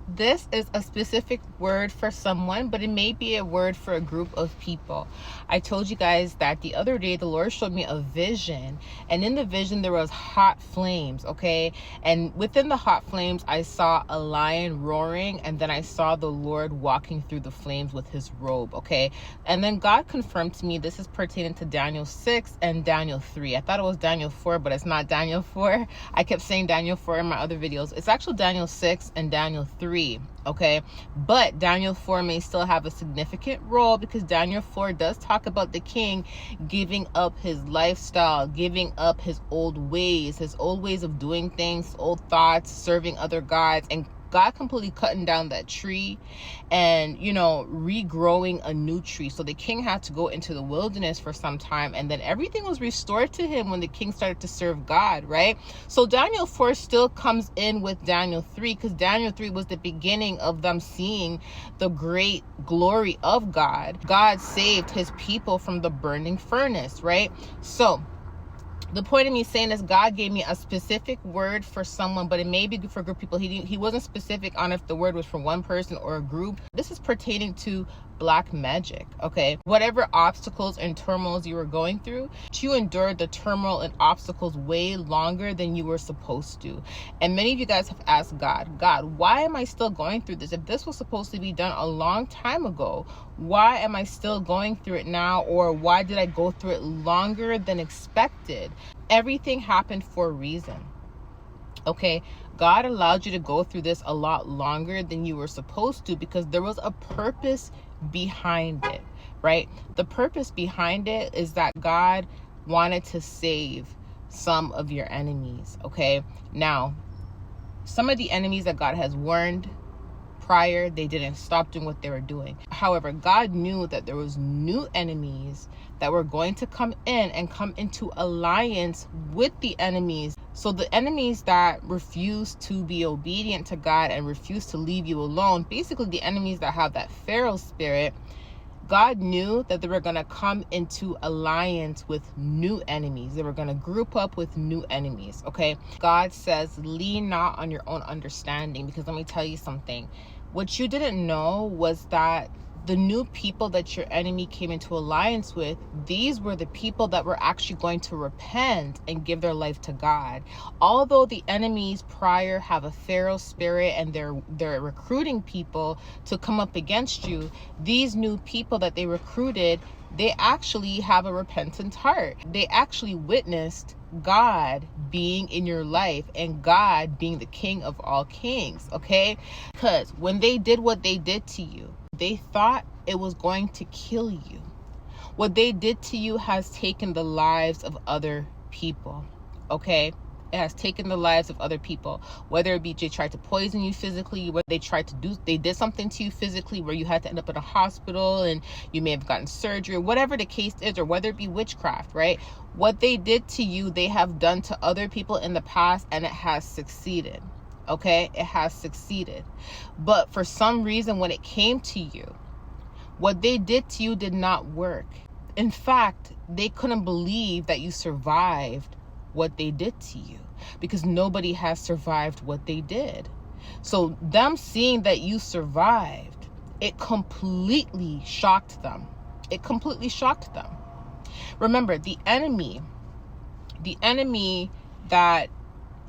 This is a specific word for someone, but it may be a word for a group of people. I told you guys that the other day the Lord showed me a vision, and in the vision there was hot flames, okay? And within the hot flames I saw a lion roaring, and then I saw the Lord walking through the flames with his robe, okay? And then God confirmed to me this is pertaining to Daniel 6 and Daniel 3. I thought it was Daniel 4, but it's not Daniel 4. I kept saying Daniel 4 in my other videos. It's actually Daniel 6 and Daniel 3. Okay, but Daniel 4 may still have a significant role, because Daniel 4 does talk about the king giving up his lifestyle, giving up his old ways of doing things, old thoughts, serving other gods, and God completely cutting down that tree and, regrowing a new tree. So the king had to go into the wilderness for some time, and then everything was restored to him when the king started to serve God, right? So Daniel 4 still comes in with Daniel 3, because Daniel 3 was the beginning of them seeing the great glory of God. God saved his people from the burning furnace, right? So the point of me saying this, God gave me a specific word for someone, but it may be for a group of people. He wasn't specific on if the word was for one person or a group. This is pertaining to black magic, okay? Whatever obstacles and turmoils you were going through, you endured the turmoil and obstacles way longer than you were supposed to. And many of you guys have asked God, why am I still going through this? If this was supposed to be done a long time ago, why am I still going through it now? Or why did I go through it longer than expected? Everything happened for a reason. Okay, God allowed you to go through this a lot longer than you were supposed to, because there was a purpose behind it, right? The purpose behind it is that God wanted to save some of your enemies, okay? Now, some of the enemies that God has warned prior, they didn't stop doing what they were doing. However, God knew that there was new enemies that were going to come in and come into alliance with the enemies. So the enemies that refuse to be obedient to God and refuse to leave you alone, basically the enemies that have that Pharaoh spirit, God knew that they were going to come into alliance with new enemies. They were going to group up with new enemies, okay? God says, lean not on your own understanding, because let me tell you something. What you didn't know was that the new people that your enemy came into alliance with, these were the people that were actually going to repent and give their life to God. Although the enemies prior have a Pharaoh spirit and they're recruiting people to come up against you, these new people that they recruited, they actually have a repentant heart. They actually witnessed God being in your life and God being the King of all kings, okay? Because when they did what they did to you, they thought it was going to kill you. What they did to you has taken the lives of other people, okay? It has taken the lives of other people, whether it be they tried to poison you physically, whether they did something to you physically where you had to end up in a hospital and you may have gotten surgery, whatever the case is, or whether it be witchcraft, right? What they did to you, they have done to other people in the past, and it has succeeded. Okay, it has succeeded. But for some reason, when it came to you, what they did to you did not work. In fact, they couldn't believe that you survived what they did to you, because nobody has survived what they did. So them seeing that you survived, it completely shocked them. It completely shocked them. Remember, the enemy that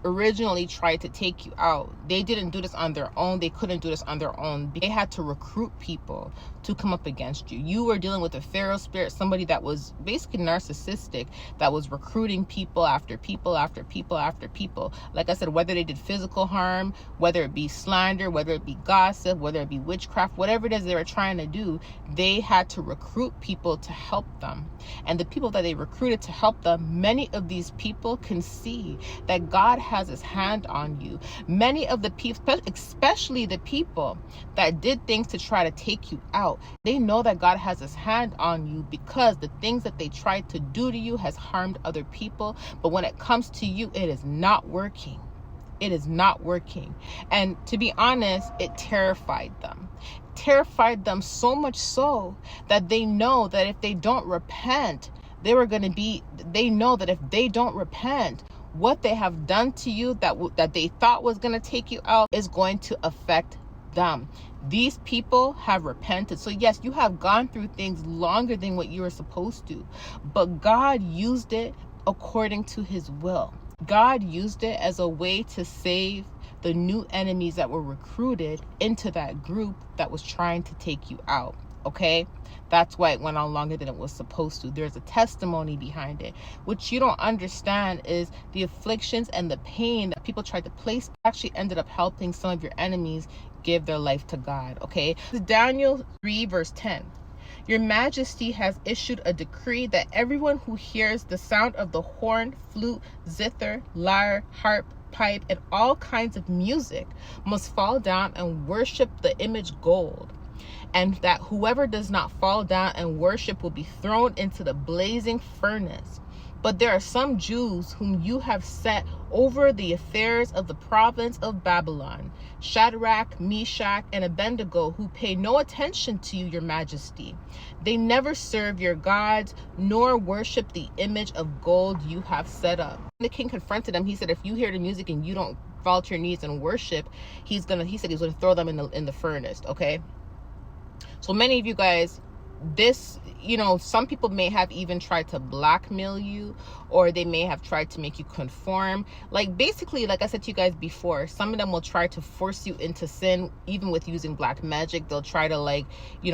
originally tried to take you out, they didn't do this on their own. They couldn't do this on their own. They had to recruit people to come up against you. You were dealing with a Pharaoh spirit, somebody that was basically narcissistic, that was recruiting people after people after people after people. Like I said, whether they did physical harm, whether it be slander, whether it be gossip, whether it be witchcraft, whatever it is they were trying to do, they had to recruit people to help them. And the people that they recruited to help them, many of these people can see that God has his hand on you. Many of the people, especially the people that did things to try to take you out, they know that God has his hand on you, because the things that they tried to do to you has harmed other people. But when it comes to you, it is not working. It is not working. And to be honest, it terrified them. Terrified them so much so that they know that if they don't repent, they know that if they don't repent, what they have done to you that they thought was going to take you out is going to affect them. These people have repented. So yes, you have gone through things longer than what you were supposed to, but God used it according to his will. God used it as a way to save the new enemies that were recruited into that group that was trying to take you out. Okay, that's why it went on longer than it was supposed to. There's a testimony behind it. What you don't understand is the afflictions and the pain that people tried to place actually ended up helping some of your enemies give their life to God. Okay, Daniel 3 verse 10. Your Majesty has issued a decree that everyone who hears the sound of the horn, flute, zither, lyre, harp, pipe, and all kinds of music must fall down and worship the image gold, and that whoever does not fall down and worship will be thrown into the blazing furnace. But there are some Jews whom you have set over the affairs of the province of Babylon, Shadrach, Meshach, and Abednego, who pay no attention to you, your Majesty. They never serve your gods, nor worship the image of gold you have set up. The king confronted him. He said, if you hear the music and you don't fall to your knees and worship, he said he was gonna throw them in the furnace. Okay. So many of you guys, this, some people may have even tried to blackmail you, or they may have tried to make you conform. Like, basically, like I said to you guys before, some of them will try to force you into sin, even with using black magic. They'll try to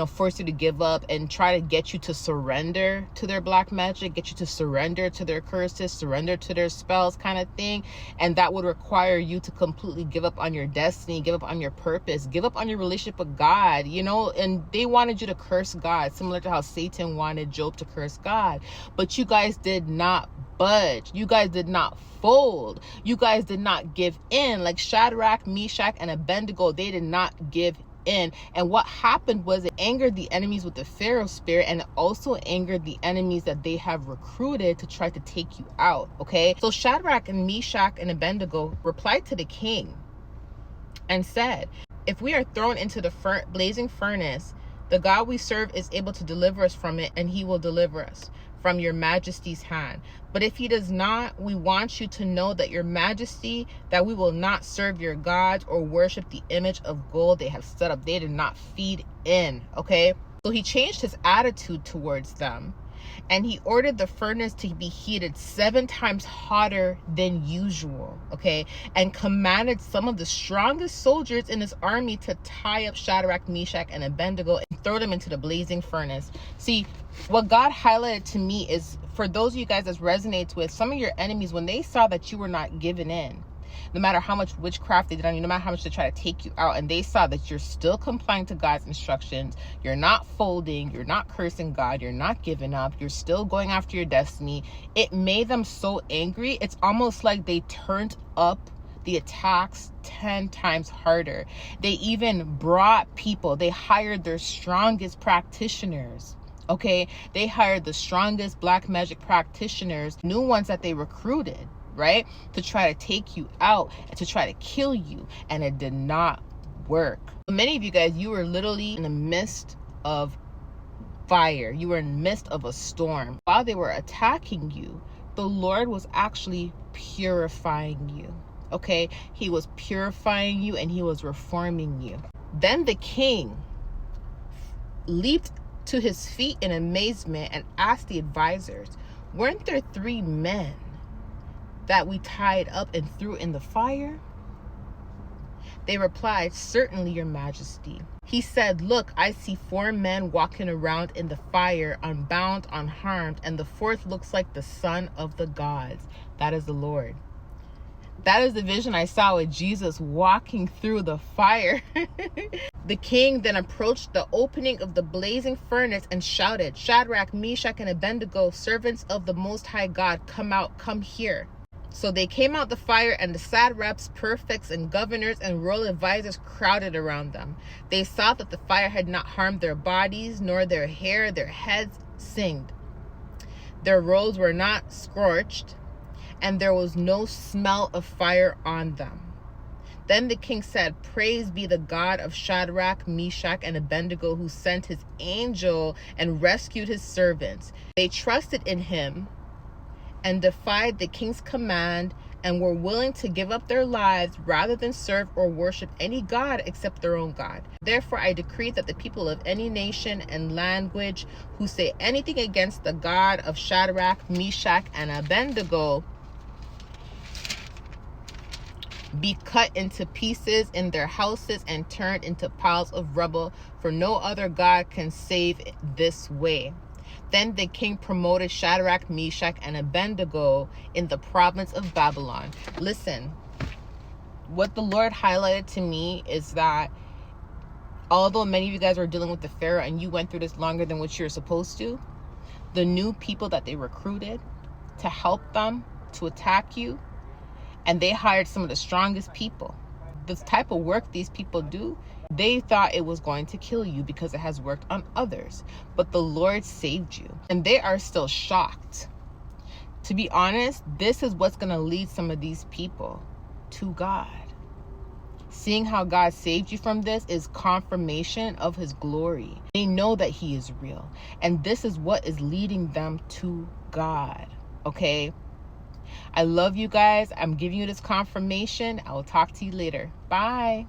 force you to give up and try to get you to surrender to their black magic, get you to surrender to their curses, surrender to their spells, kind of thing. And that would require you to completely give up on your destiny, give up on your purpose, give up on your relationship with God, and they wanted you to curse God, similar to how Satan wanted Job to curse God. But you guys did not budge. You guys did not fold. You guys did not give in. Like Shadrach, Meshach, and Abednego, they did not give in. And what happened was it angered the enemies with the Pharaoh spirit, and it also angered the enemies that they have recruited to try to take you out. Okay, so Shadrach and Meshach and Abednego replied to the king and said, if we are thrown into the blazing furnace, the God we serve is able to deliver us from it, and he will deliver us from your Majesty's hand. But if he does not, we want you to know that your Majesty, that we will not serve your gods or worship the image of gold they have set up. They did not feed in. Okay, so he changed his attitude towards them, and he ordered the furnace to be heated 7 times hotter than usual. Okay, and commanded some of the strongest soldiers in his army to tie up Shadrach, Meshach, and Abednego and throw them into the blazing furnace. See, what God highlighted to me is, for those of you guys that resonates with, some of your enemies, when they saw that you were not giving in, no matter how much witchcraft they did on you, no matter how much they try to take you out, and they saw that you're still complying to God's instructions, you're not folding, you're not cursing God, you're not giving up, you're still going after your destiny, it made them so angry. It's almost like they turned up the attacks 10 times harder. They even brought people. They hired their strongest practitioners. Okay, they hired the strongest black magic practitioners, new ones that they recruited, right, to try to take you out and to try to kill you, and it did not work. Many of you guys, you were literally in the midst of fire. You were in the midst of a storm. While they were attacking you, the Lord was actually purifying you. Okay, he was purifying you and he was reforming you. Then the king leaped to his feet in amazement and asked the advisors, weren't there 3 men that we tied up and threw in the fire? They replied, certainly, your Majesty. He said, look, I see 4 men walking around in the fire, unbound, unharmed, and the 4th looks like the son of the gods. That is the Lord. That is the vision I saw with Jesus walking through the fire. The king then approached the opening of the blazing furnace and shouted, Shadrach, Meshach, and Abednego, servants of the Most High God, come out, come here. So they came out the fire, and the satraps, prefects, and governors and royal advisors crowded around them. They saw that the fire had not harmed their bodies, nor their hair, their heads singed. Their robes were not scorched, and there was no smell of fire on them. Then the king said, praise be the God of Shadrach, Meshach, and Abednego, who sent his angel and rescued his servants. They trusted in him and defied the king's command and were willing to give up their lives rather than serve or worship any god except their own God. Therefore, I decree that the people of any nation and language who say anything against the God of Shadrach, Meshach, and Abednego be cut into pieces in their houses and turned into piles of rubble, for no other God can save this way. Then the king promoted Shadrach, Meshach, and Abednego in the province of Babylon. Listen, what the Lord highlighted to me is that although many of you guys are dealing with the Pharaoh and you went through this longer than what you're supposed to, the new people that they recruited to help them to attack you, and they hired some of the strongest people. The type of work these people do, they thought it was going to kill you because it has worked on others. But the Lord saved you. And they are still shocked. To be honest, this is what's going to lead some of these people to God. Seeing how God saved you from this is confirmation of his glory. They know that he is real. And this is what is leading them to God. Okay? I love you guys. I'm giving you this confirmation. I will talk to you later. Bye.